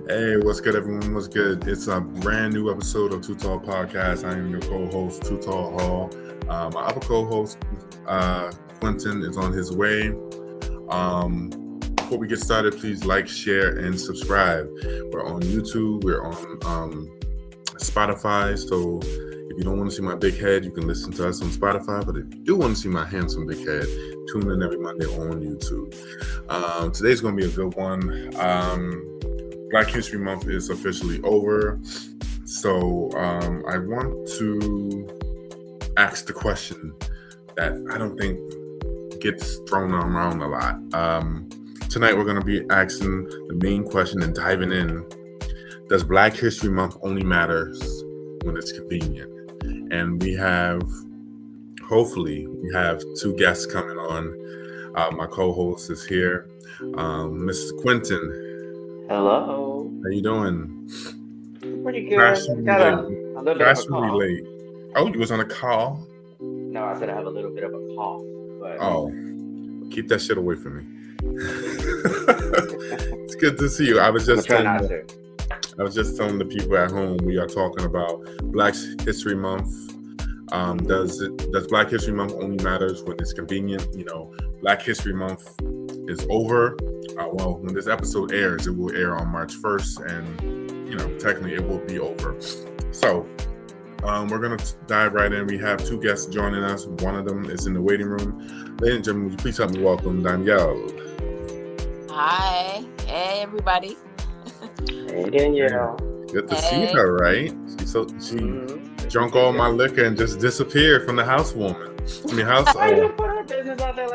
Hey, what's good, everyone? What's good? It's a brand new episode of Too Tall Podcast. I am your co-host, Too Tall Hall. My other co-host, Quentin, is on his way. Before we get started, please like, share, and subscribe. We're on YouTube. We're on Spotify. So if you don't want to see my big head, you can listen to us on Spotify. But if you do want to see my handsome big head, tune in every Monday on YouTube. Today's going to be a good one. Black History Month is officially over. So I want to ask the question that I don't think gets thrown around a lot. Tonight we're going to be asking the main question and diving in. Does Black History Month only matters when it's convenient? And hopefully, we have two guests coming on. My co-host is here, Mr. Quentin. Hello. How you doing? Pretty good. Got a little bit of a cough. Late. Oh, you was on a call? No, I said I have a little bit of a cough. But... Oh, keep that shit away from me. It's good to see you. I was just telling the people at home we are talking about Black History Month. Does Black History Month only matters when it's convenient? You know, Black History Month is over. Well, when this episode airs, it will air on March 1st, and technically it will be over. So we're gonna dive right in. We have two guests joining us. One of them is in the waiting room. Ladies and gentlemen, please help me welcome Danielle. Hi, hey everybody. Hey Danielle. Good to see her, right? She drunk all my liquor and just disappeared from the housewoman.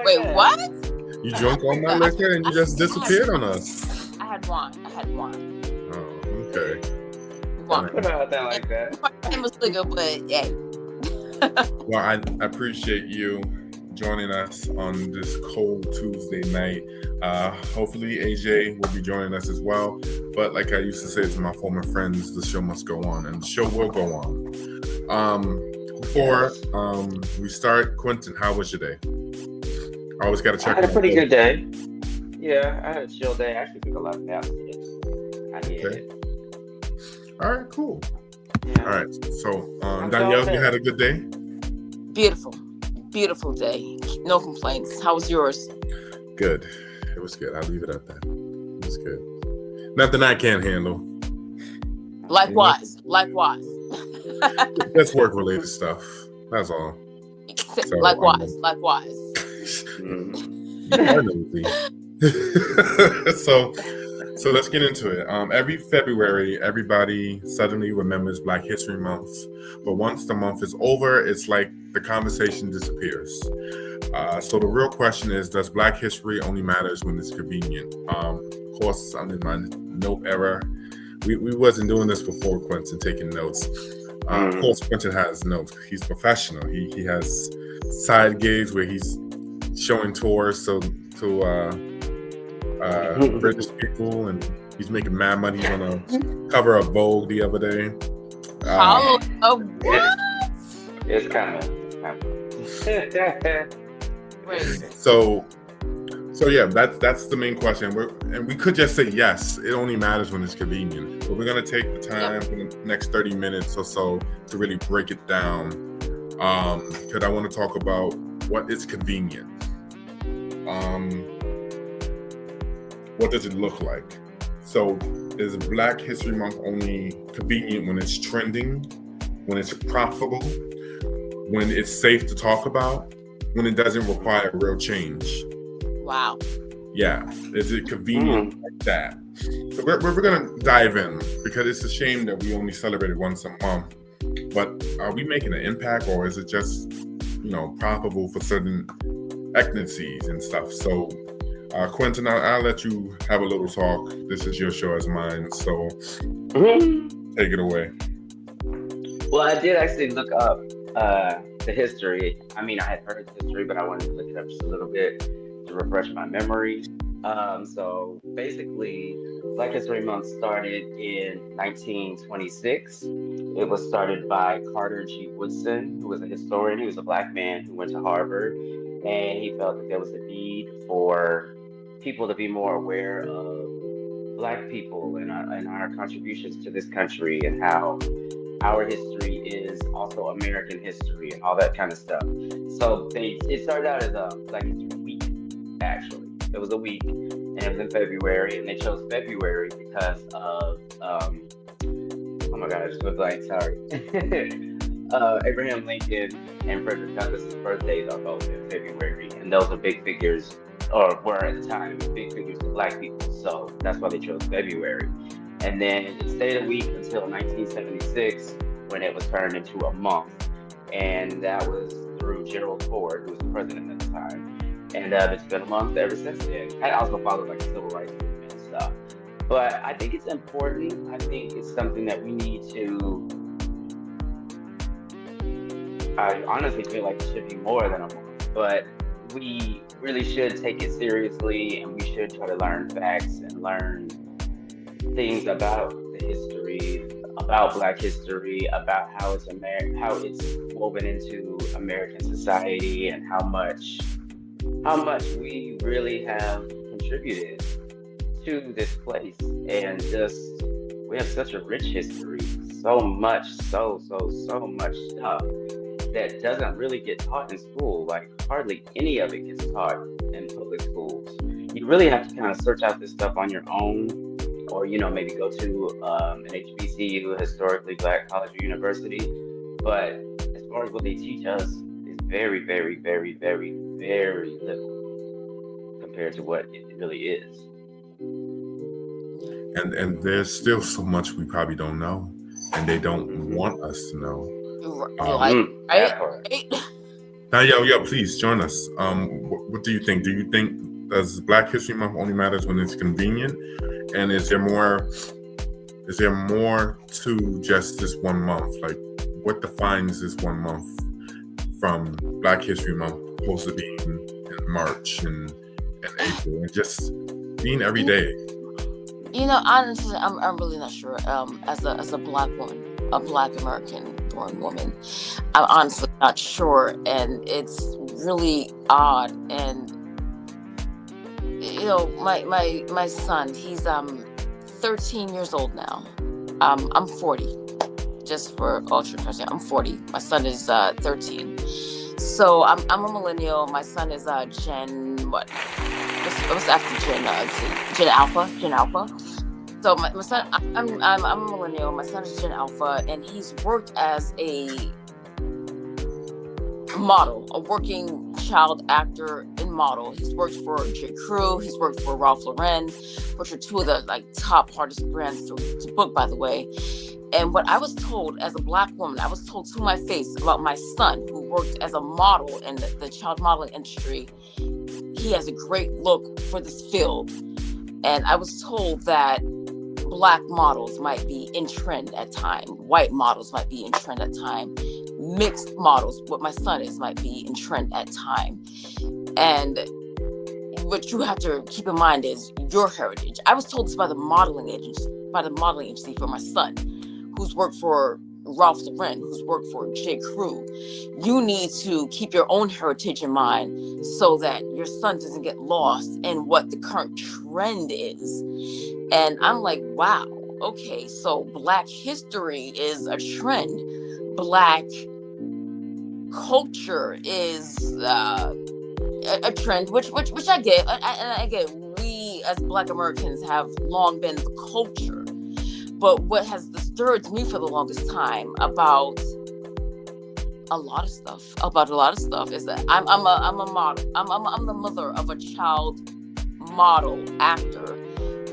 Wait, what? You drunk all my liquor and you just disappeared on us. I had one. Oh, okay. One. Put it out there like that. It was liquor, but yeah. Well, I appreciate you joining us on this cold Tuesday night. Hopefully AJ will be joining us as well. But like I used to say to my former friends, the show must go on, and the show will go on. Before we start, Quentin, how was your day? I always got to check. I had a pretty good day. Yeah, I had a chill day. I actually took a lot of naps today. I needed it. All right, cool. Yeah. All right, so Danielle, you had a good day? Beautiful day. No complaints. How was yours? Good. It was good. I'll leave it at that. It was good. Nothing I can't handle. Likewise. That's work-related stuff. That's all. So, likewise. So let's get into it. Every February, everybody suddenly remembers Black History Month. But once the month is over, it's like the conversation disappears. So the real question is, does Black history only matters when it's convenient? Of course, I'm in my note era. We wasn't doing this before Quentin taking notes. Of course, Quentin has notes. He's professional. He has side gigs where he's showing tours to British people, and he's making mad money. He's on a cover of Vogue the other day. What? It's kind of. So yeah, that's the main question. We could just say yes, it only matters when it's convenient. But we're gonna take the time for the next 30 minutes or so to really break it down. Because I want to talk about what is convenient. What does it look like? So is Black History Month only convenient when it's trending, when it's profitable, when it's safe to talk about, when it doesn't require real change? Wow. Yeah. Is it convenient like that? So we're going to dive in, because it's a shame that we only celebrate it once a month. But are we making an impact, or is it just, profitable for certain ethnicities and stuff? So Quentin, I'll let you have a little talk. This is your show as mine, so take it away. Well, I did actually look up the history. I mean, I had heard the history, but I wanted to look it up just a little bit to refresh my memory. So basically, Black History Month started in 1926. It was started by Carter G. Woodson, who was a historian. He was a Black man who went to Harvard, and he felt that there was a need for people to be more aware of Black people and our contributions to this country, and how our history is also American history and all that kind of stuff. So it started out as a Black History Week, actually. It was a week, and it was in February, and they chose February because of, oh my God, I just went blank, sorry. Abraham Lincoln and Frederick Douglass's birthdays are both in February, and those are big figures, or were at the time, big figures to Black people. So that's why they chose February. And then it stayed a week until 1976, when it was turned into a month. And that was through Gerald Ford, who was the president at the time. And it's been a month ever since then. I also followed like the civil rights movement and stuff. But I think it's important. I think it's something that we need to, I honestly feel like it should be more than a month. But we really should take it seriously, and we should try to learn facts and learn things about the history, about Black history, about how it's woven into American society, and how much we really have contributed to this place. And just, we have such a rich history, so much much stuff that doesn't really get taught in school. Like hardly any of it gets taught in public schools. You really have to kind of search out this stuff on your own, or maybe go to an HBCU, historically Black college or university. But as far as what they teach us is very, very, very, very, very little compared to what it really is. And there's still so much we probably don't know, and they don't want us to know. Right? Now, please join us. What do you think? Do you think does Black History Month only matters when it's convenient? And is there more to just this one month? Like, what defines this one month from Black History Month supposed to be in March and April, and just being every day? Honestly, I'm really not sure. As a Black woman, a Black American-born woman, I'm honestly not sure, and it's really odd. And my son, he's 13 years old now. I'm 40. Just for ultra transparency, I'm 40. My son is 13. So I'm a millennial. My son is Gen what? What's after Gen? Gen Alpha. So my son, I'm a millennial. My son is Gen Alpha, and he's worked as a model, a working child actor and model. He's worked for J. Crew. He's worked for Ralph Lauren, which are two of the top hardest brands to book, by the way. And what I was told as a Black woman, I was told to my face about my son, who worked as a model in the child modeling industry. He has a great look for this field. And I was told that Black models might be in trend at time. White models might be in trend at time. Mixed models, what my son is, might be in trend at time. And what you have to keep in mind is your heritage. I was told this by the modeling agency for my son, who's worked for Ralph Lauren, who's worked for J. Crew. You need to keep your own heritage in mind so that your son doesn't get lost in what the current trend is. And I'm like, wow, okay, so Black history is a trend. Black culture is a trend, which I get. I get. We as Black Americans have long been the culture. But what has disturbed me for the longest time about a lot of stuff is that I'm a model. I'm the mother of a child model actor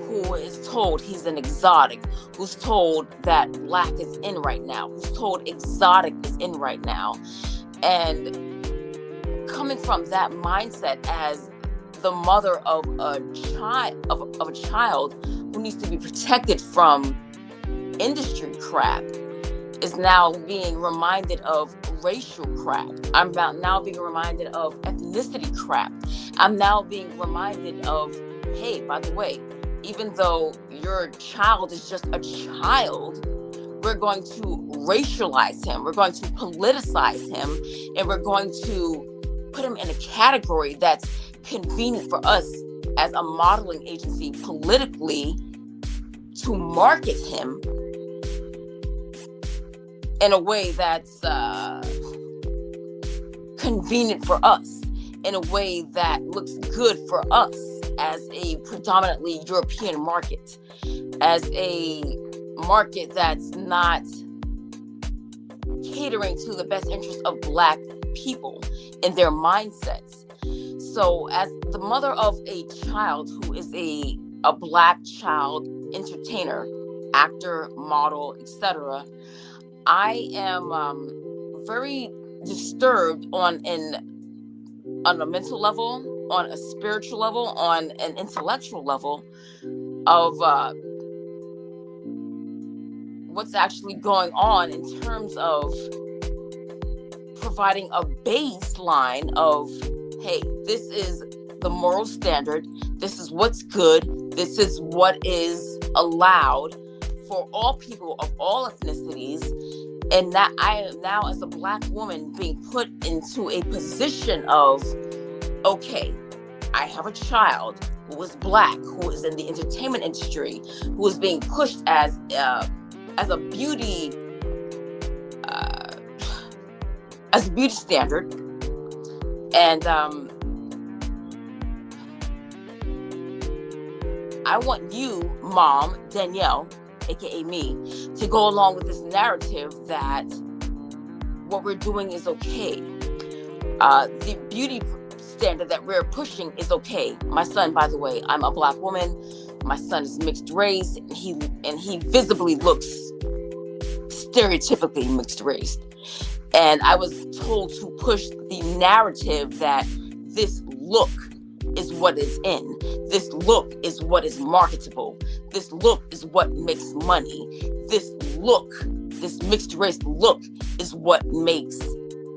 who is told he's an exotic, who's told that Black is in right now, who's told exotic is in right now. And coming from that mindset as the mother of a child who needs to be protected from industry crap, is now being reminded of racial crap. I'm now being reminded of ethnicity crap. I'm now being reminded of, hey, by the way, even though your child is just a child, we're going to racialize him. We're going to politicize him, and we're going to put him in a category that's convenient for us as a modeling agency politically to market him in a way that's convenient for us, in a way that looks good for us as a predominantly European market, as a market that's not catering to the best interest of Black people in their mindsets. So as the mother of a child who is a Black child entertainer, actor, model, etc., I am very disturbed on a mental level, on a spiritual level, on an intellectual level of what's actually going on in terms of providing a baseline of, hey, this is the moral standard, this is what's good, this is what is allowed for all people of all ethnicities, and that I am now, as a Black woman, being put into a position of, okay, I have a child who is Black, who is in the entertainment industry, who is being pushed as a beauty standard, and I want you, Mom Danielle, aka me, to go along with this narrative that what we're doing is okay. The beauty standard that we're pushing is okay. My son, by the way, I'm a Black woman. My son is mixed race, and he visibly looks stereotypically mixed race. And I was told to push the narrative that this look is what is in. This look is what is marketable. This look is what makes money. This look, this mixed race look, is what makes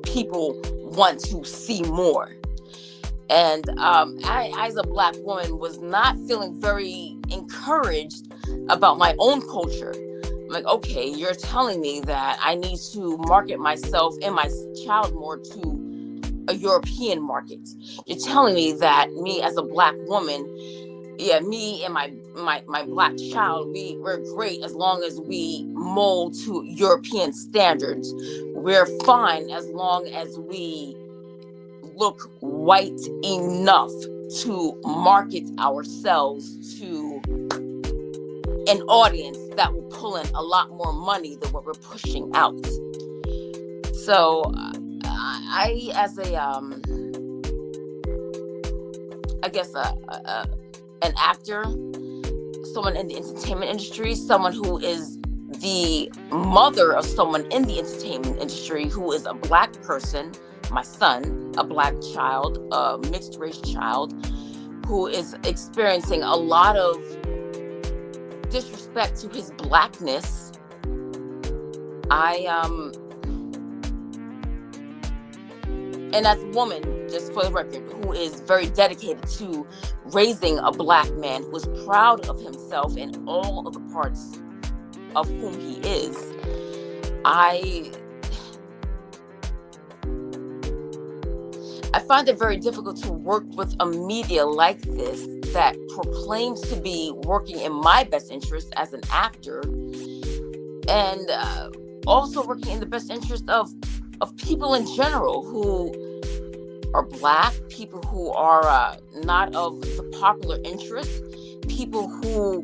people want to see more. And I, as a Black woman, was not feeling very encouraged about my own culture. I'm like, okay, you're telling me that I need to market myself and my child more to a European market. You're telling me that me as a Black woman, yeah, me and my Black child, we're great as long as we mold to European standards. We're fine as long as we look white enough to market ourselves to an audience that will pull in a lot more money than what we're pushing out. So I as a I guess an actor, someone in the entertainment industry, someone who is the mother of someone in the entertainment industry who is a Black person, my son, a Black child, a mixed race child, who is experiencing a lot of disrespect to his Blackness. And as a woman, just for the record, who is very dedicated to raising a Black man who is proud of himself and all of the parts of whom he is, I find it very difficult to work with a media like this that proclaims to be working in my best interest as an actor, and also working in the best interest of people in general who are Black, people who are not of the popular interest, people who,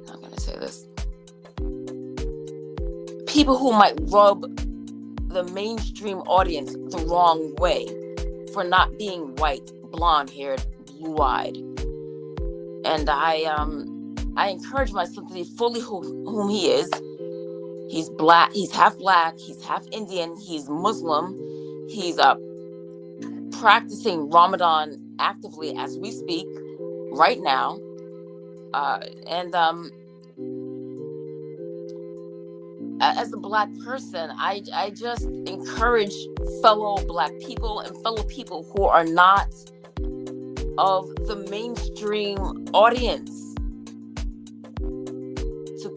I'm going to say this, people who might rub the mainstream audience the wrong way for not being white, blonde-haired, blue-eyed. And I encourage my son to be fully whom he is. He's Black, he's half Indian, he's Muslim, he's practicing Ramadan actively as we speak right now. And as a Black person, I just encourage fellow Black people and fellow people who are not of the mainstream audience to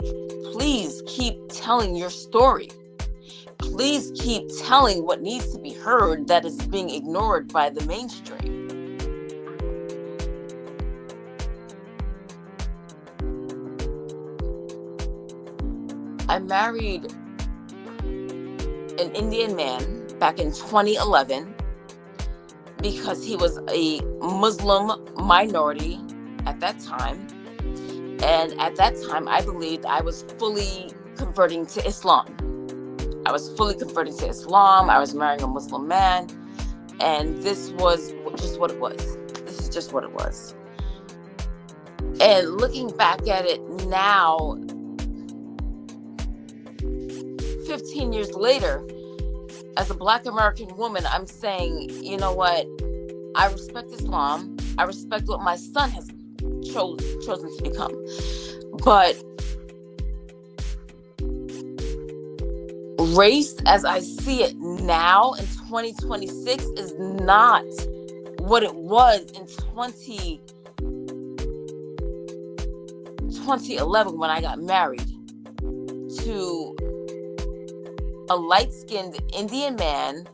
please keep telling your story. Please keep telling what needs to be heard that is being ignored by the mainstream. I married an Indian man back in 2011 because he was a Muslim minority at that time. And at that time, I believed I was fully converting to Islam. I was marrying a Muslim man. And this was just what it was. This is just what it was. And looking back at it now, 15 years later, as a Black American woman, I'm saying, you know what? I respect Islam. I respect what my son has chosen to become. But race, as I see it now in 2026, is not what it was in 2011 when I got married to a light-skinned Indian man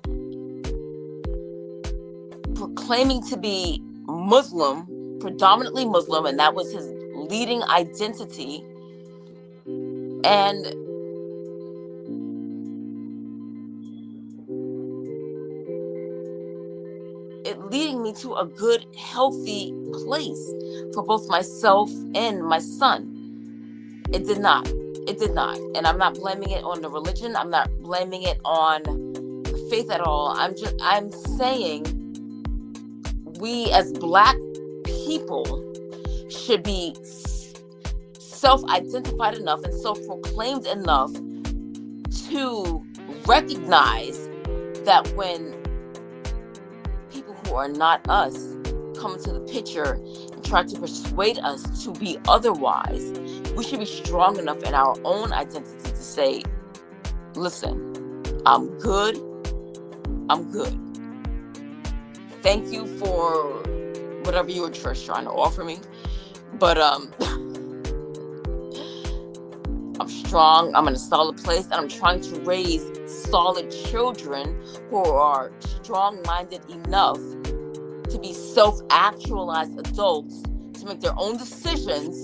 proclaiming to be Muslim, predominantly Muslim, and that was his leading identity. And it leading me to a good, healthy place for both myself and my son. It did not. And I'm not blaming it on the religion. I'm not blaming it on the faith at all. I'm saying we as Black people should be self-identified enough and self-proclaimed enough to recognize that when people who are not us come into the picture and try to persuade us to be otherwise, we should be strong enough in our own identity to say, listen, I'm good. Thank you for whatever you were first trying to offer me. But I'm strong. I'm in a solid place, and I'm trying to raise solid children who are strong-minded enough to be self-actualized adults, to make their own decisions,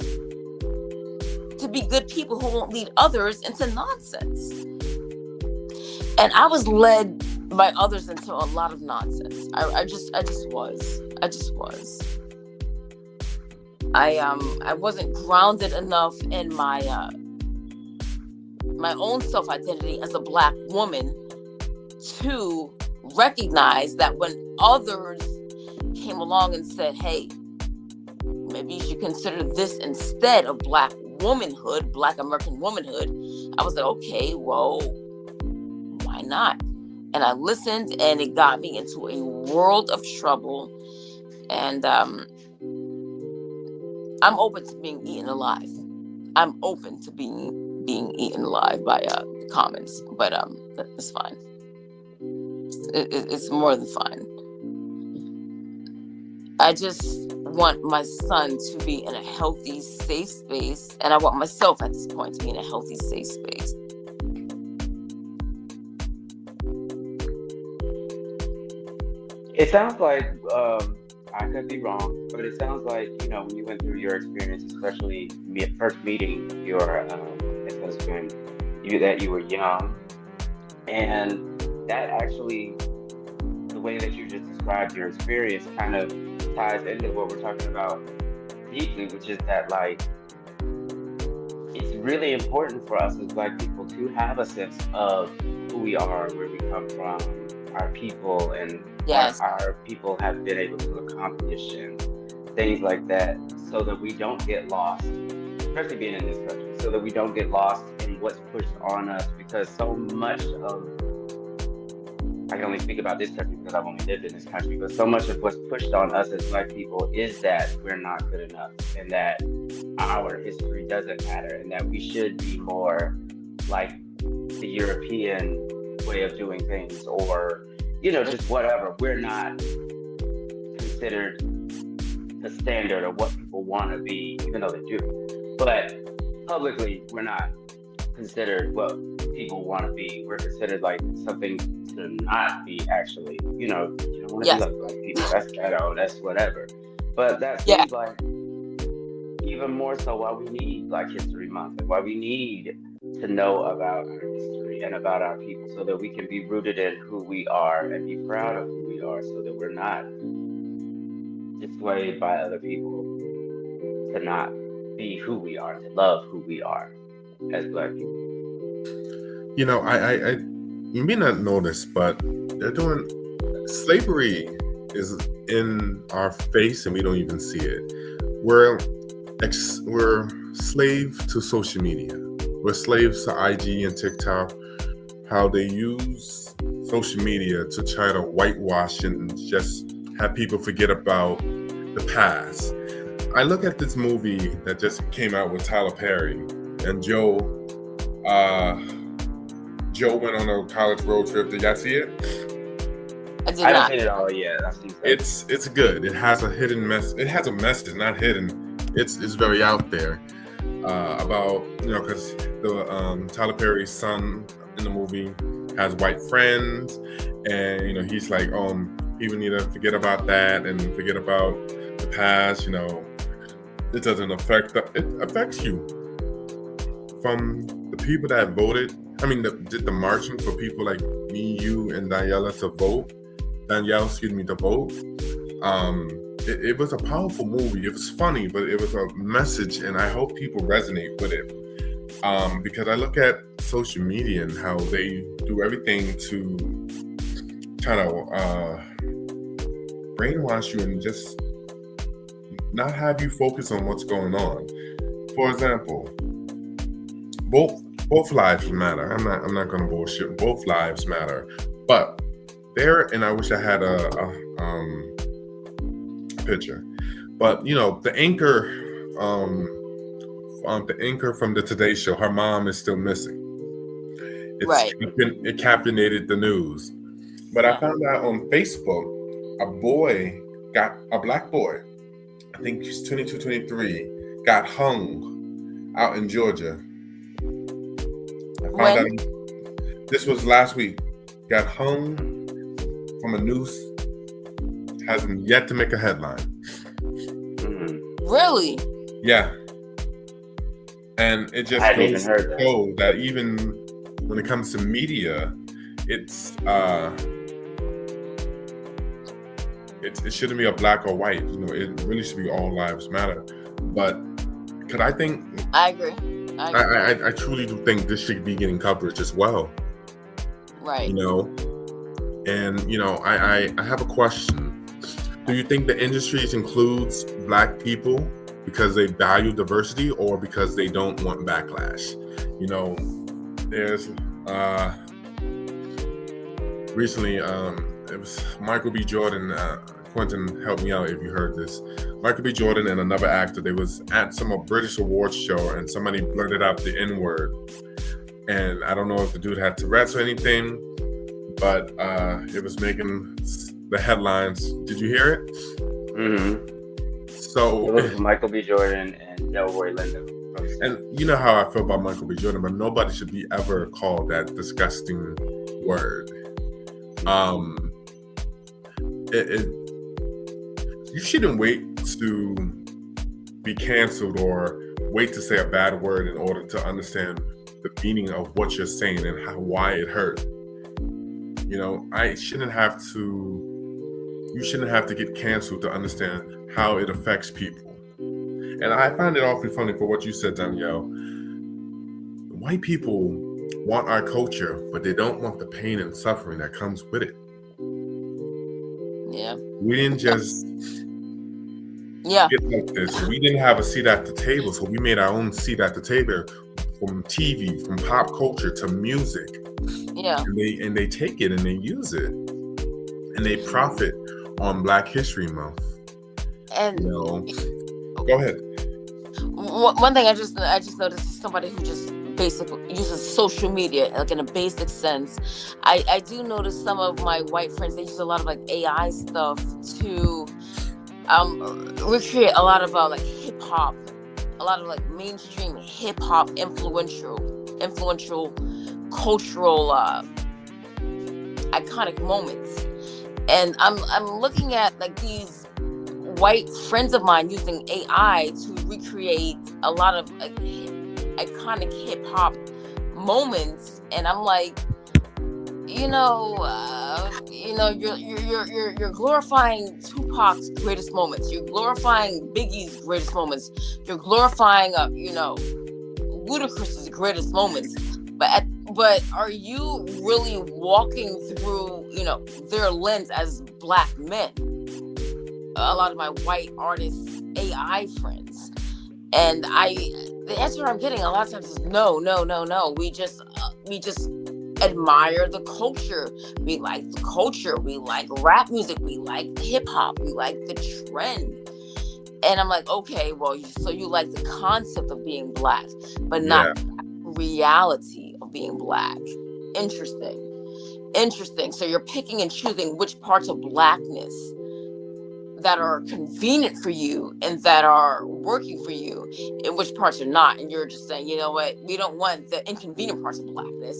to be good people who won't lead others into nonsense. And I was led by others into a lot of nonsense. I just was. I wasn't grounded enough in my own self-identity as a Black woman to recognize that when others came along and said, hey, maybe you should consider this instead of Black womanhood, Black American womanhood, I was like, okay, well, why not? And I listened, and it got me into a world of trouble. And I'm open to being eaten alive. I'm open to being eaten alive by the comments, but it's fine. It's more than fine. I just want my son to be in a healthy, safe space, and I want myself at this point to be in a healthy, safe space. It sounds like, I could be wrong, but it sounds like, when you went through your experience, especially first meeting your ex-husband, that you were young, and that actually, the way that you just described your experience kind of ties into what we're talking about deeply, which is that, like, it's really important for us as Black people to have a sense of who we are, where we come from, our people, and yes, what our people have been able to accomplish, and things like that, so that we don't get lost, especially being in this country, so that we don't get lost in what's pushed on us, because so much of, I can only speak about this country because I've only lived in this country, but so much of what's pushed on us as Black people is that we're not good enough, and that our history doesn't matter, and that we should be more like the European way of doing things, or just whatever. We're not considered the standard of what people want to be, even though they do. But publicly, we're not considered what people want to be. We're considered like something to not be actually. You don't want to be like Black people. That's ghetto. That's whatever. But that seems like even more so why we need Black History Month, and why we need to know about our history and about our people so that we can be rooted in who we are and be proud of who we are so that we're not dissuaded by other people to not be who we are, to love who we are as Black people. You know, you may not know this, but they're doing slavery is in our face and we don't even see it. We're slaves to social media. We're slaves to IG and TikTok, how they use social media to try to whitewash and just have people forget about the past. I look at this movie that just came out with Tyler Perry and Joe went on a college road trip. Did y'all see it? I haven't seen it all yet. I've seen it's good. It has a hidden it has a message, not hidden. It's very out there about, you know, because the Tyler Perry's son in the movie has white friends, and you know he's like, people need to forget about that and forget about the past. You know, it doesn't affect it affects you. From the people that voted, did the marching for people like me, you, and Danielle to vote. It was a powerful movie. It was funny, but it was a message, and I hope people resonate with it. Because I look at social media and how they do everything to try to brainwash you and just not have you focus on what's going on. For example, both lives matter. I'm not gonna bullshit. Both lives matter, but and I wish I had a picture, but you know the anchor from the Today Show, her mom is still missing. It captivated the news, but I found out on Facebook a black boy, I think he's 22, 23, got hung out in Georgia. I found out this was last week. Got hung from a noose. Hasn't yet to make a headline. Really? Yeah. And it just goes to show that even when it comes to media, it shouldn't be a black or white. You know, it really should be all lives matter. But I agree. I truly do think this should be getting coverage as well. Right. You know, and you know, I have a question. Do you think the industry includes black people because they value diversity or because they don't want backlash? You know, there's recently it was Michael B. Jordan. Quentin, help me out if you heard this. Michael B. Jordan and another actor, they was at some British awards show and somebody blurted out the N-word. And I don't know if the dude had Tourette's or anything, but it was making the headlines. Did you hear it? Mm-hmm. So it was Michael B. Jordan and Delroy Lindo. And you know how I feel about Michael B. Jordan, but nobody should be ever called that disgusting word. You shouldn't wait to be canceled or wait to say a bad word in order to understand the meaning of what you're saying and why it hurt. You know, you shouldn't have to get canceled to understand how it affects people. And I find it awfully funny for what you said, Danielle. White people want our culture, but they don't want the pain and suffering that comes with it. Yeah. We didn't just get like this. We didn't have a seat at the table, so we made our own seat at the table, from TV, from pop culture to music. Yeah. And they take it and they use it, and they profit on Black History Month. And you know, go ahead. One thing I just noticed is somebody who just basically uses social media like in a basic sense. I do notice some of my white friends, they use a lot of like AI stuff to recreate a lot of like hip hop, a lot of like mainstream hip hop influential cultural iconic moments. And I'm looking at like these white friends of mine using AI to recreate a lot of like iconic hip hop moments, and I'm like, you're glorifying Tupac's greatest moments. You're glorifying Biggie's greatest moments. You're glorifying, Ludacris's greatest moments. But are you really walking through, their lens as Black men? A lot of my white artists, AI friends, and the answer I'm getting a lot of times is no. We just admire the culture. We like the culture. We like rap music. We like hip hop. We like the trend. And I'm like, okay, well, so you like the concept of being Black, but not reality of being Black. Interesting. So you're picking and choosing which parts of Blackness that are convenient for you and that are working for you, and which parts are not. And you're just saying, you know what, we don't want the inconvenient parts of Blackness,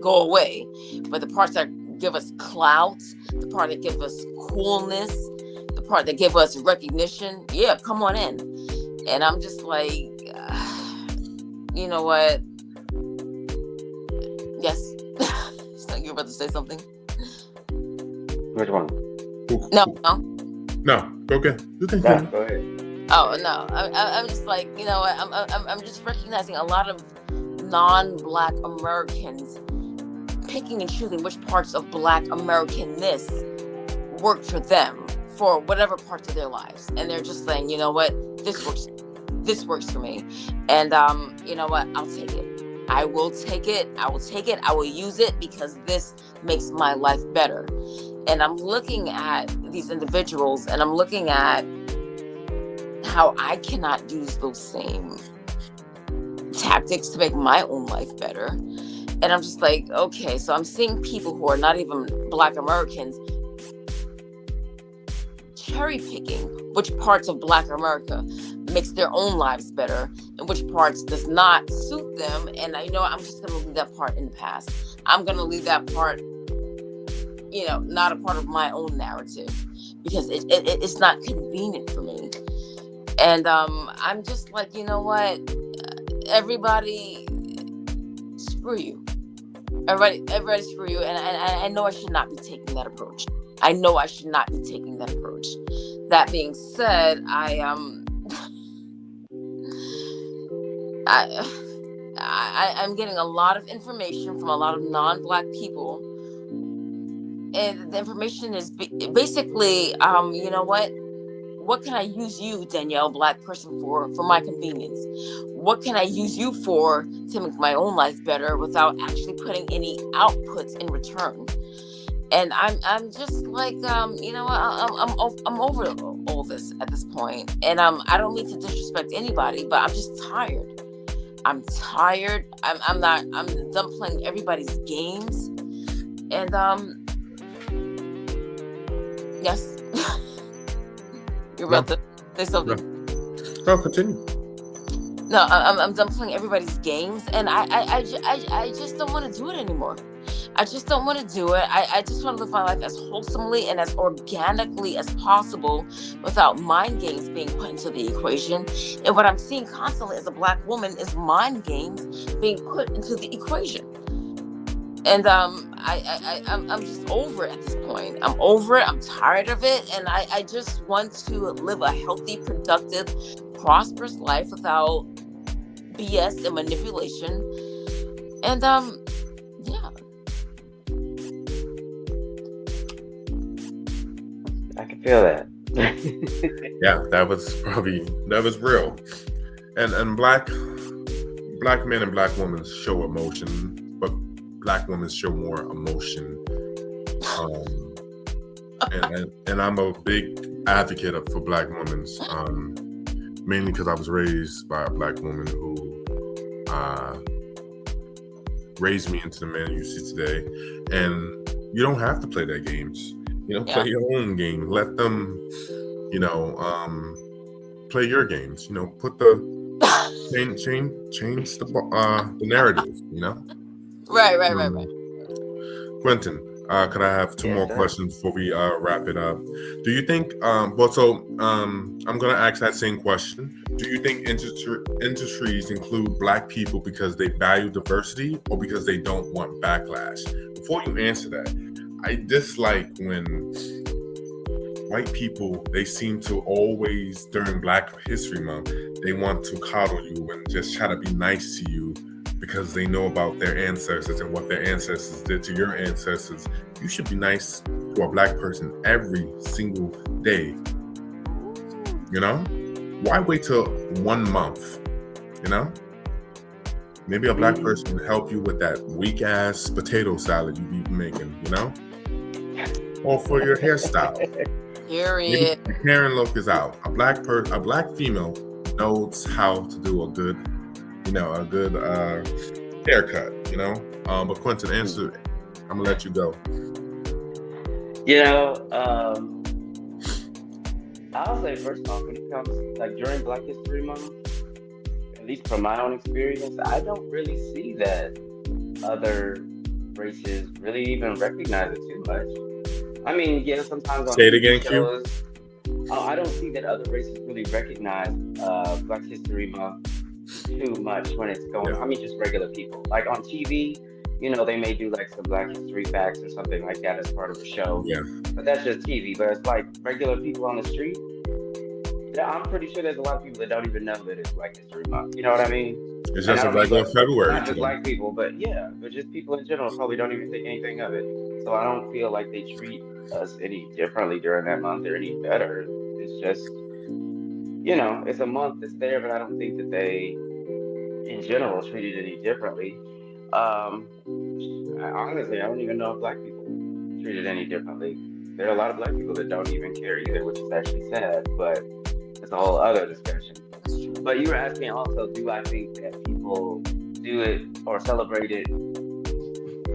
go away. But the parts that give us clout, the part that give us coolness, the part that give us recognition, yeah, come on in. And I'm just like, you know what? Yes. So you're about to say something? Which one? No. Okay. You can go ahead. Oh no, I'm just like, you know what? I'm just recognizing a lot of non-Black Americans picking and choosing which parts of Black Americanness work for them for whatever parts of their lives, and they're just saying, you know what, this works for me, and you know what, I'll take it. I will take it. I will use it because this makes my life better. And I'm looking at these individuals, and I'm looking at how I cannot use those same tactics to make my own life better. And I'm just like, okay, so I'm seeing people who are not even Black Americans cherry picking which parts of Black America makes their own lives better and which parts does not suit them. And I'm just going to leave that part in the past. I'm going to leave that part, not a part of my own narrative because it's not convenient for me. And I'm just like, you know what? Everybody, screw you. Everybody screw you. And I know I should not be taking that approach. That being said, I'm getting a lot of information from a lot of non-Black people, and the information is basically, you know what can I use you, Danielle, Black person, for my convenience? What can I use you for to make my own life better without actually putting any outputs in return? And I'm just like, you know what, I'm over all this at this point. And I don't mean to disrespect anybody, but I'm just tired. I'm done playing everybody's games. And yes. You're about to say something. No, continue. No, I'm done playing everybody's games, and I just don't want to do it anymore. I just don't want to do it. I just want to live my life as wholesomely and as organically as possible without mind games being put into the equation. And what I'm seeing constantly as a Black woman is mind games being put into the equation. And I'm just over it at this point. I'm over it. I'm tired of it. And I just want to live a healthy, productive, prosperous life without BS and manipulation. And yeah. I can feel that. Yeah, that was real. And black men and Black women show emotion, but Black women show more emotion. And I'm a big advocate for Black women, mainly because I was raised by a Black woman who raised me into the man you see today. And you don't have to play their games. Play your own game. Let them, play your games. Put the change the narrative. Right. Quentin, could I have two more questions before we wrap it up? Do you think? I'm going to ask that same question. Do you think industries include Black people because they value diversity or because they don't want backlash? Before you answer that, I dislike when white people, they seem to always, during Black History Month, they want to coddle you and just try to be nice to you because they know about their ancestors and what their ancestors did to your ancestors. You should be nice to a Black person every single day. You know? Why wait till 1 month? You know? Maybe a Black person can help you with that weak ass potato salad you be making, you know? Or for your hairstyle. Period. Maybe the Karen look is out. A Black female knows how to do a good haircut, you know? But Quentin, answer, I'm gonna let you go. You know, I'll say first off, when it comes like during Black History Month, at least from my own experience, I don't really see that other races really even recognize it too much. I mean, yeah, sometimes on Say it again, shows, I don't see that other races really recognize Black History Month too much when it's going. I mean, just regular people. Like on TV, you know, they may do like some Black History facts or something like that as part of the show. Yeah. But that's just TV. But it's like regular people on the street. Yeah, I'm pretty sure there's a lot of people that don't even know that it's Black History Month. You know what I mean? It's just a regular February. Not just Black people, but yeah, but just people in general probably don't even think anything of it. So I don't feel like they treat us any differently during that month or any better. It's just, you know, it's a month that's there, but I don't think that they, in general, treat it any differently. Honestly, I don't even know if Black people treat it any differently. There are a lot of Black people that don't even care either, which is actually sad, but it's a whole other discussion. But you were asking also, do I think that people do it or celebrate it?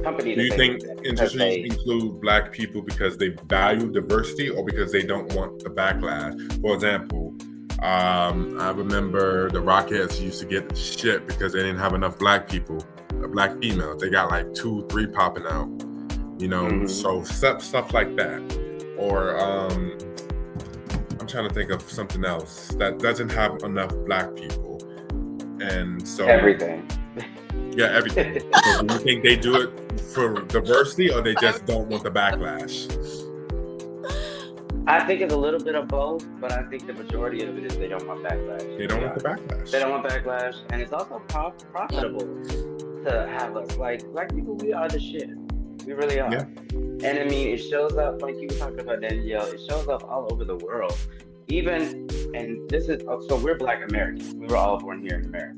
Companies. Do you think industries include Black people because they value diversity or because they don't want the backlash? For example, I remember the Rockettes used to get shit because they didn't have enough Black people, Black females. They got like 2, 3 popping out, you know. So stuff like that. Or I'm trying to think of something else that doesn't have enough Black people, and so everything. Yeah, everything. So do you think they do it for diversity or they just don't want the backlash? I think it's a little bit of both, but I think the majority of it is they don't want backlash. They don't want the backlash. They don't want backlash, and it's also profitable to have us. Like, Black people, we are the shit. We really are. Yeah. And I mean, it shows up, like you were talking about, Danielle, it shows up all over the world. Even, and this is, so we're Black Americans. We were all born here in America.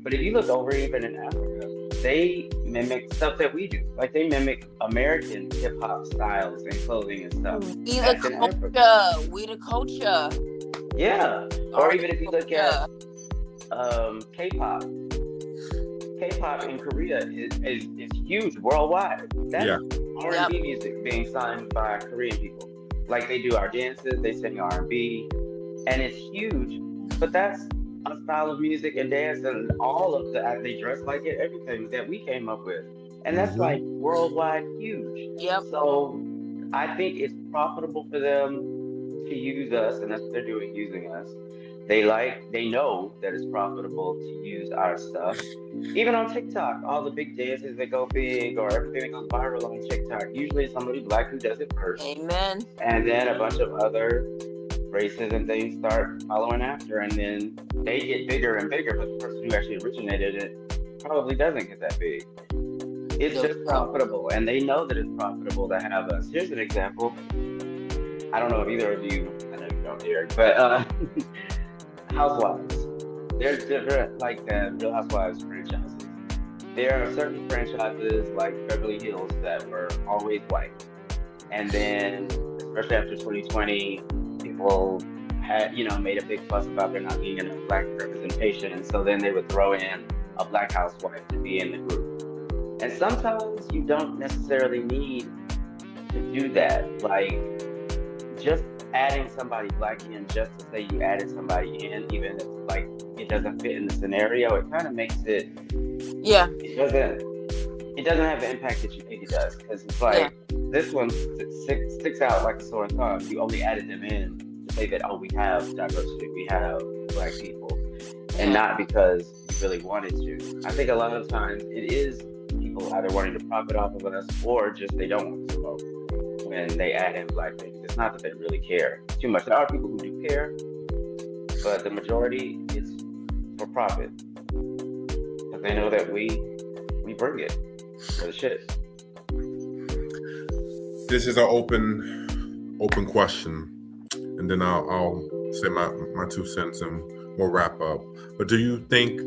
But if you look over even in Africa, they mimic stuff that we do. Like they mimic American hip hop styles and clothing and stuff. We the culture. Yeah. Or even if you look at K-pop. K-pop in Korea is huge worldwide. That's R&B music being signed by Korean people. Like they do our dances, they sing R&B, and it's huge. But that's a style of music and dance and all of that. They dress like it, everything that we came up with. And that's like worldwide huge. Yep. So I think it's profitable for them to use us, and that's what they're doing, using us. They know that it's profitable to use our stuff. Even on TikTok, all the big dances that go big or everything that goes viral on TikTok, usually it's somebody Black who does it first. Amen. And then a bunch of other races and things start following after, and then they get bigger and bigger, but the person who actually originated it probably doesn't get that big. It's just profitable, and they know that it's profitable to have us. Here's an example. I don't know if either of you, I know you don't hear, but Housewives. There's different, like Real Housewives franchises. There are certain franchises like Beverly Hills that were always white. And then, especially after 2020, people had, made a big fuss about there not being enough Black representation. And so then they would throw in a Black housewife to be in the group. And sometimes you don't necessarily need to do that. Like, just adding somebody Black in just to say you added somebody in, even if like it doesn't fit in the scenario, it kind of makes it. Yeah. It doesn't have the impact that you think it does, because it's like this one sticks out like a sore thumb. You only added them in to say that we have diversity, we have Black people. and not because you really wanted to. I think a lot of times it is people either wanting to profit off of us or just they don't want to smoke when they add in black babies. It's not that they really care too much. There are people who do care, but the majority is for profit. But they know that we bring it for the shit. This is an open question, and then I'll say my 2 cents and we'll wrap up. But do you think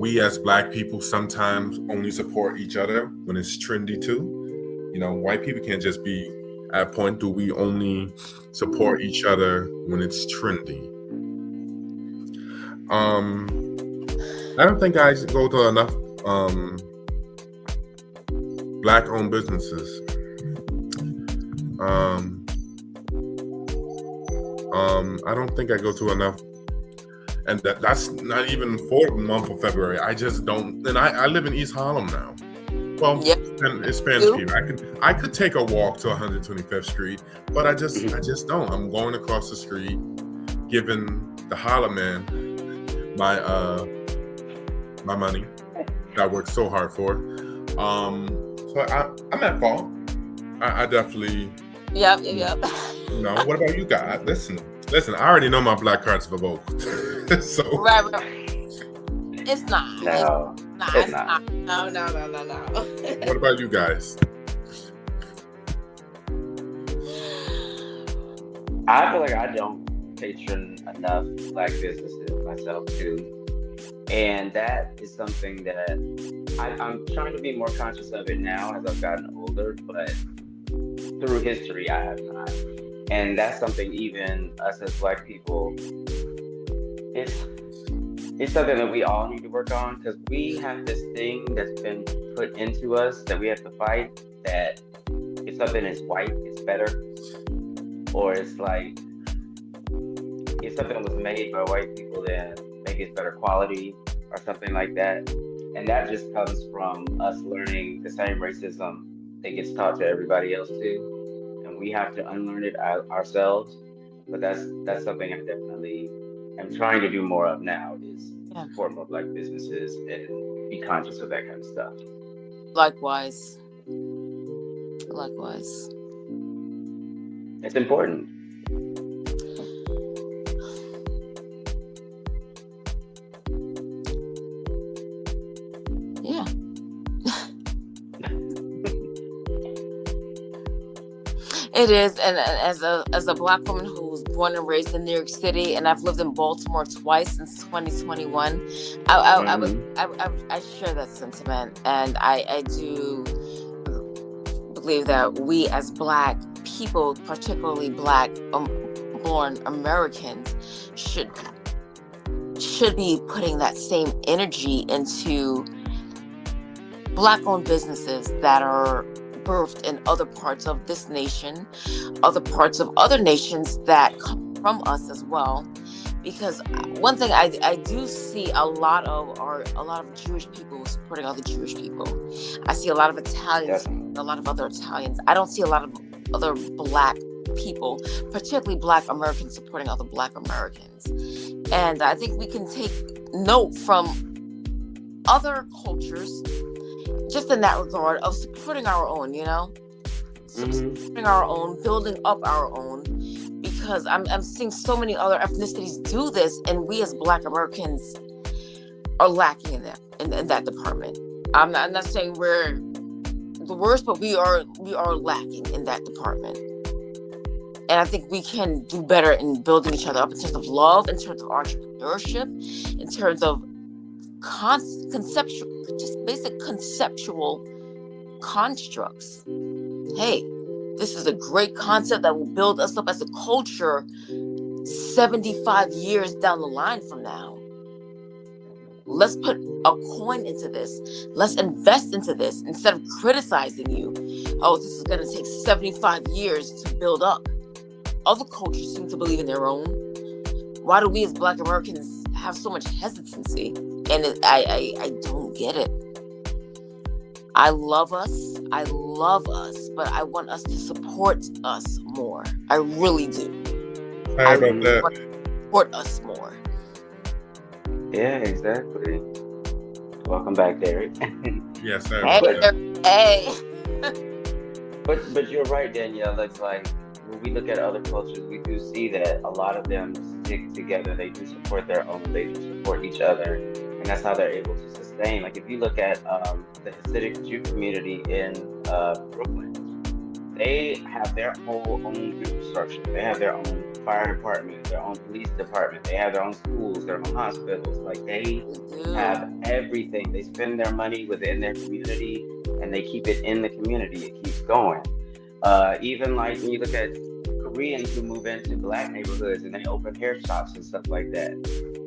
we as black people sometimes only support each other when it's trendy too? You know, white people can't just be at a point, do we only support each other when it's trendy? I don't think I go to enough black owned businesses. I don't think I go to enough, and that's not even for the month of February. I just don't, and I live in East Harlem now. Well, Yep. and it's Spanish Street. I could take a walk to 125th Street, but I just don't. I'm going across the street, giving the holla man my money that I worked so hard for. So I'm at fault. I definitely. Yep. You know, what about you guys? Listen. I already know my black card's for both. So Right. It's not. No, It's not. No. What about you guys? I feel like I don't patron enough black businesses myself too, and that is something that I'm trying to be more conscious of it now as I've gotten older. But through history, I have not, and that's something even us as black people, it's something that we all need to work on, because we have this thing that's been put into us that we have to fight, that if something is white, it's better, or it's like if something was made by white people, then maybe it's better quality or something like that. And that just comes from us learning the same racism that gets taught to everybody else too, and we have to unlearn it ourselves. But that's something I definitely am trying to do more of now, is support more black businesses and be conscious of that kind of stuff. Likewise. It's important. Yeah. It is, and as a black woman who was born and raised in New York City, and I've lived in Baltimore twice since 2021, I share that sentiment, and I do believe that we as black people, particularly black born Americans, should be putting that same energy into black-owned businesses that are birthed in other parts of this nation, other parts of other nations that come from us as well. Because one thing I do see a lot of Jewish people supporting other Jewish people. I see a lot of Italians, a lot of other Italians. I don't see a lot of other black people, particularly black Americans, supporting other black Americans. And I think we can take note from other cultures, just in that regard, of supporting our own, supporting our own, building up our own, because I'm seeing so many other ethnicities do this, and we as black Americans are lacking in that department. I'm not saying we're the worst, but we are lacking in that department. And I think we can do better in building each other up in terms of love, in terms of entrepreneurship, in terms of basic conceptual constructs. Hey, this is a great concept that will build us up as a culture 75 years down the line from now. Let's put a coin into this. Let's invest into this instead of criticizing you. Oh, this is going to take 75 years to build up. Other cultures seem to believe in their own. Why do we as black Americans have so much hesitancy? And I don't get it. I love us, but I want us to support us more. I really do. Sorry about that. Support us more. Yeah, exactly. Welcome back, Derek. Yes, sorry Hey, about but that. hey. but you're right, Danielle. It's like when we look at other cultures, we do see that a lot of them stick together. They do support their own. They do support each other, and that's how they're able to sustain. Like if you look at the Hasidic Jew community in Brooklyn, they have their whole own infrastructure. They have their own fire department, their own police department. They have their own schools, their own hospitals. Like they have everything. They spend their money within their community and they keep it in the community. It keeps going. Even like when you look at Koreans who move into black neighborhoods and they open hair shops and stuff like that,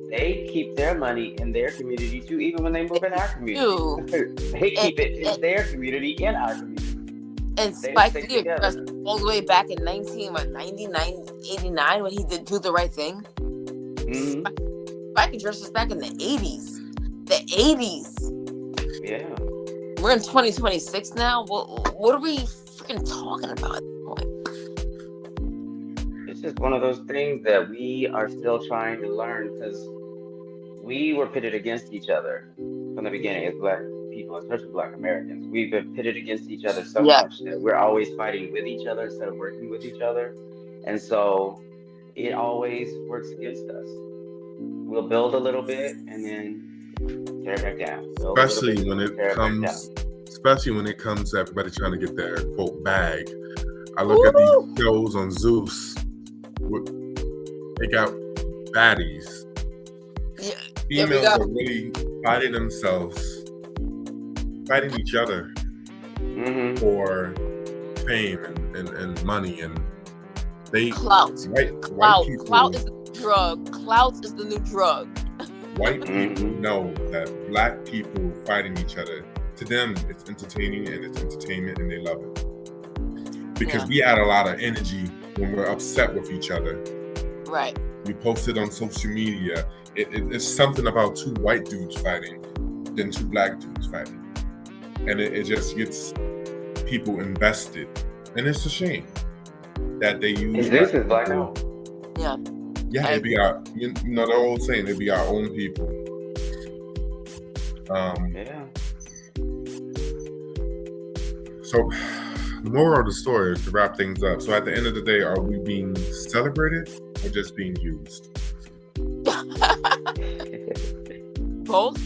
they keep their money in their community too, even when they move in our community. They keep it in their community, in our community. And Spike Lee addressed all the way back in 99, 89 when he did Do the Right Thing. Mm-hmm. Spike addressed us back in the 80s. The 80s. Yeah. We're in 2026 now. What are we freaking talking about at this point? It's just one of those things that we are still trying to learn because we were pitted against each other from the beginning as black people, especially black Americans. We've been pitted against each other so much that we're always fighting with each other instead of working with each other. And so it always works against us. We'll build a little bit and then tear it back down. Especially when it comes to everybody trying to get their quote bag. I look at these shows on Zeus. They got baddies. Yeah. Females are really fighting themselves, fighting each other for fame and money, and they clout. White people, clout is the drug. Clout is the new drug. White people know that black people fighting each other, to them it's entertaining and it's entertainment and they love it. Because we add a lot of energy when we're upset with each other. Right. We post it on social media. It's something about two white dudes fighting than two black dudes fighting. And it just gets people invested. And it's a shame that they use this is black owned. Yeah. Yeah, it'd be our, the old saying, it'd be our own people. So, the moral of the story is to wrap things up. So, at the end of the day, are we being celebrated or just being used? Both.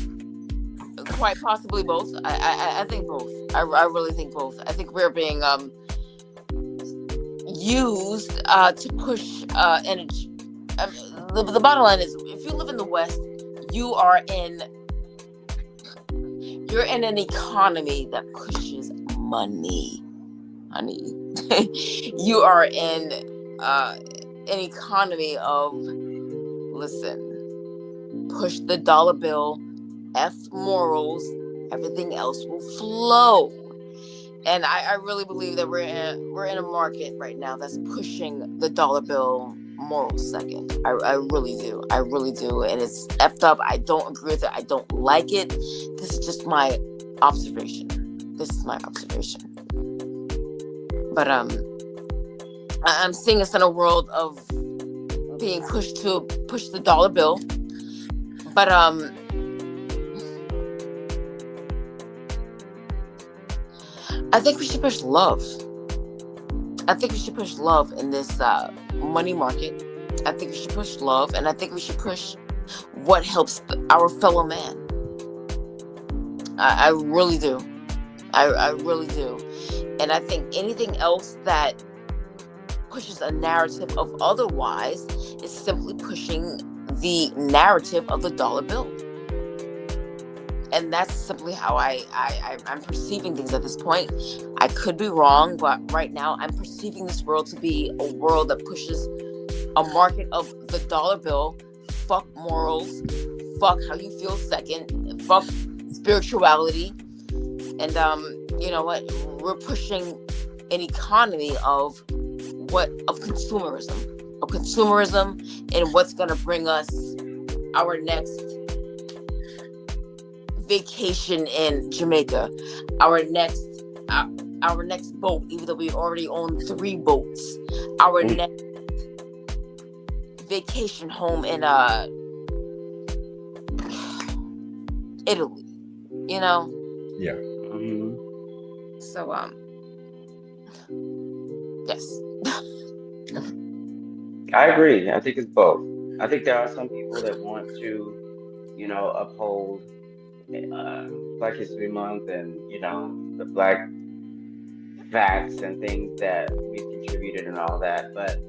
Quite possibly both. I think both. I really think both. I think we're being used to push energy. The bottom line is, if you live in the West, you're in an economy that pushes money, honey. You are in an economy of, listen, push the dollar bill, F morals, everything else will flow. And I really believe that we're in a market right now that's pushing the dollar bill moral second. I really do. I really do. And it's effed up. I don't agree with it. I don't like it. This is just my observation. But I'm seeing us in a world of being pushed to push the dollar bill. But I think we should push love. I think we should push love in this money market. I think we should push love, and I think we should push what helps our fellow man. I really do. I really do. And I think anything else that pushes a narrative of otherwise is simply pushing the narrative of the dollar bill. And that's simply how I'm perceiving things at this point. I could be wrong, but right now I'm perceiving this world to be a world that pushes a market of the dollar bill. Fuck morals. Fuck how you feel second. Fuck spirituality. And you know what? We're pushing an economy of consumerism, and what's gonna bring us our next vacation in Jamaica, our next boat, even though we already own 3 boats, our next vacation home in Italy, you know? Yeah. So, yes. I agree. I think it's both. I think there are some people that want to, uphold Black History Month and, the Black facts and things that we've contributed and all that. But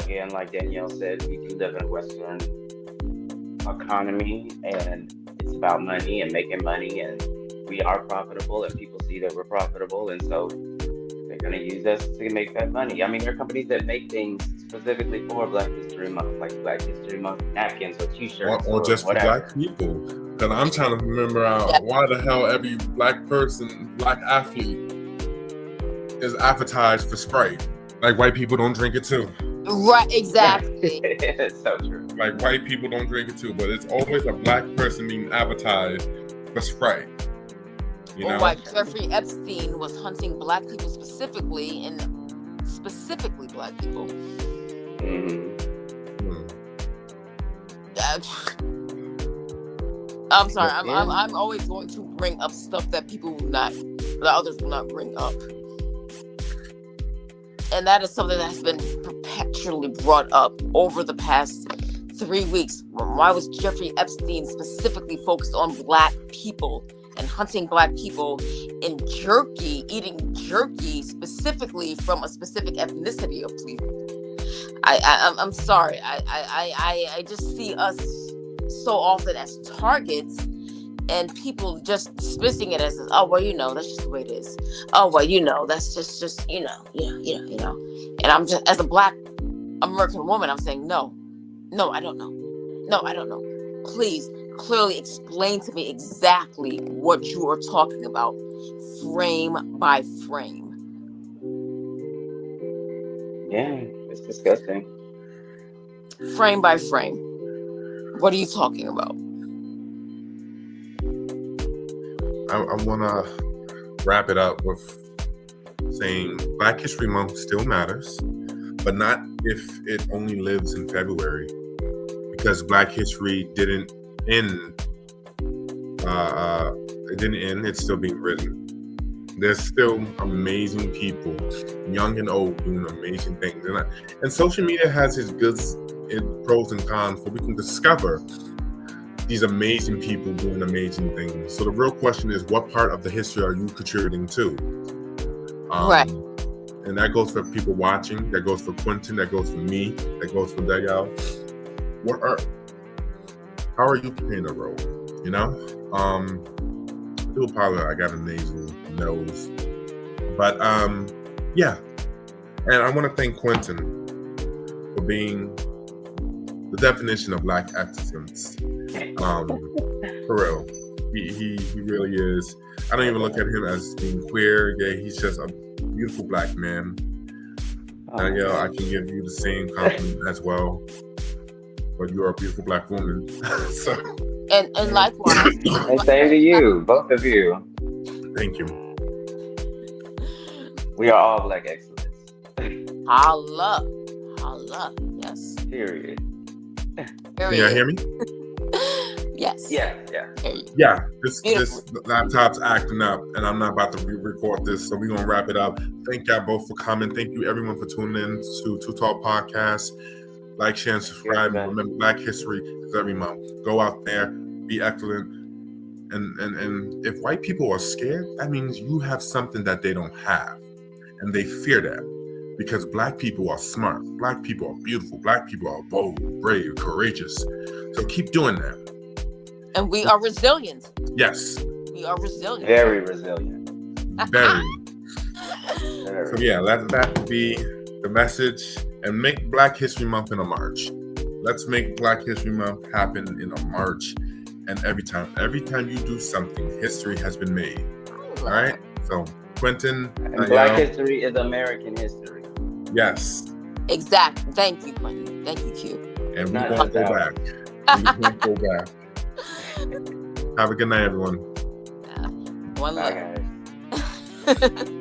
again, like Danielle said, we do live in a Western economy, and it's about money and making money, and we are profitable, and people see that we're profitable, and so they're going to use us to make that money. I mean, there are companies that make things specifically for Black History Month, like Black History Month napkins or T-shirts or just for whatever. Black people. Because I'm trying to remember why the hell every Black person, Black athlete is advertised for Sprite. Like white people don't drink it too. Right, exactly. It's so true. Like white people don't drink it too, but it's always a Black person being advertised for Sprite. You know? Like Jeffrey Epstein was hunting Black people specifically, and specifically Black people. I'm sorry. I'm always going to bring up stuff that others will not bring up. And that is something that has been perpetually brought up over the past 3 weeks. Why was Jeffrey Epstein specifically focused on Black people and hunting Black people in eating jerky specifically from a specific ethnicity of people? I'm sorry. I just see us so often as targets, and people just dismissing it as, oh, well, that's just the way it is. Oh, well, that's just, And I'm just, as a Black American woman, I'm saying, no, I don't know. No, I don't know. Please, clearly explain to me exactly what you are talking about, frame by frame. Yeah, it's disgusting. Frame by frame. What are you talking about? I want to wrap it up with saying Black History Month still matters, but not if it only lives in February, because Black history didn't end. It didn't end. It's still being written. There's still amazing people, young and old, doing amazing things. And social media has its goods, its pros and cons, where we can discover these amazing people doing amazing things. So the real question is, what part of the history are you contributing to? Right. And that goes for people watching, that goes for Quentin, that goes for me, that goes for Danielle. How are you playing a role? I do apologize, I got a nasal nose. But yeah. And I want to thank Quentin for being the definition of Black excellence. For real. He really is. I don't even look at him as being queer, gay. He's just a beautiful Black man. And I can give you the same compliment as well. But you are a beautiful Black woman. So. And likewise. And same to you, both of you. Thank you. We are all Black excellence. Holla. Yes. Period. Can y'all hear me? Yes. Yeah. Yeah. This laptop's acting up, and I'm not about to re-record this, so we're gonna wrap it up. Thank y'all both for coming. Thank you everyone for tuning in to Two Talk Podcast. Like, share, and subscribe. Yeah, remember, Black History is every month. Go out there, be excellent. And if white people are scared, that means you have something that they don't have, and they fear that. Because Black people are smart, Black people are beautiful, Black people are bold, brave, courageous. So keep doing that. And we are resilient. Yes. We are resilient. Very resilient. Very. So yeah, let that be the message. And make Black History Month in a March. Let's make Black History Month happen in a March. And every time you do something, history has been made. All right? So Quentin. And Black history is American history. Yes. Exactly. Thank you, Quentin. Thank you, Q. And we're going to go back. We're going to go back. Have a good night, everyone. One Bye, love. guys.